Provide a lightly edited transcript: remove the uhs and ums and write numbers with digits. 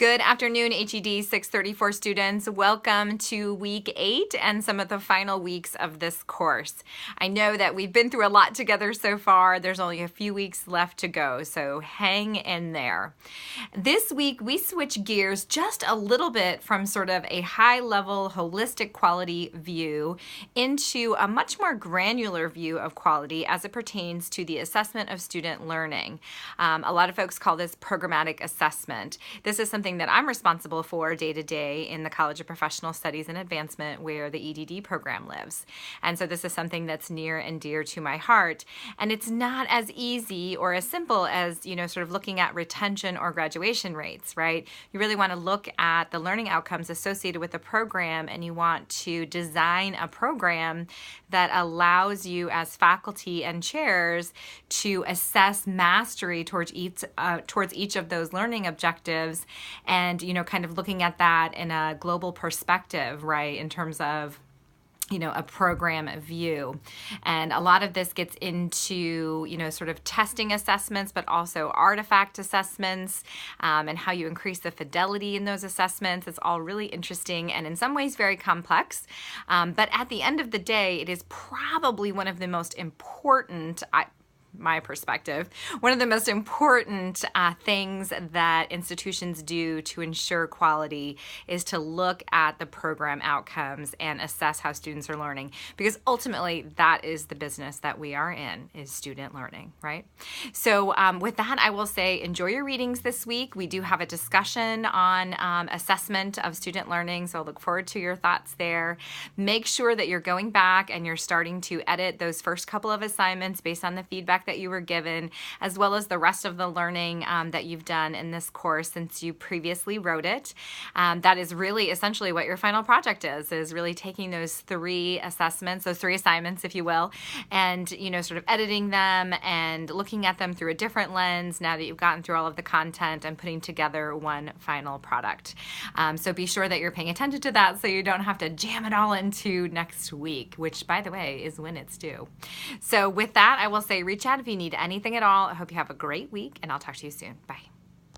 Good afternoon, HED634 students. Welcome to week 8 and some of the final weeks of this course. I know that we've been through a lot together so far. There's only a few weeks left to go, so hang in there. This week, we switch gears just a little bit from sort of a high-level holistic quality view into a much more granular view of quality as it pertains to the assessment of student learning. A lot of folks call this programmatic assessment. This is something that I'm responsible for day to day in the College of Professional Studies and Advancement where the EDD program lives. And so this is something that's near and dear to my heart. And it's not as easy or as simple as, sort of looking at retention or graduation rates, right? You really want to look at the learning outcomes associated with the program, and you want to design a program that allows you as faculty and chairs to assess mastery towards each of those learning objectives, and kind of looking at that in a global perspective, right, in terms of a program view. And a lot of this gets into, sort of testing assessments, but also artifact assessments, and how you increase the fidelity in those assessments. It's all really interesting and in some ways very complex. But at the end of the day, it is probably one of the most important, my perspective, one of the most important things that institutions do to ensure quality is to look at the program outcomes and assess how students are learning, because ultimately that is the business that we are in, is student learning, right? So with that, I will say enjoy your readings this week. We do have a discussion on assessment of student learning, so I look forward to your thoughts there. Make sure that you're going back and you're starting to edit those first couple of assignments based on the feedback that you were given, as well as the rest of the learning that you've done in this course since you previously wrote it. That is really essentially what your final project is really taking those three assessments, those three assignments, if you will, and sort of editing them and looking at them through a different lens now that you've gotten through all of the content and putting together one final product. So be sure that you're paying attention to that so you don't have to jam it all into next week, which, by the way, is when it's due. So with that, I will say reach out if you need anything at all. I hope you have a great week, and I'll talk to you soon. Bye.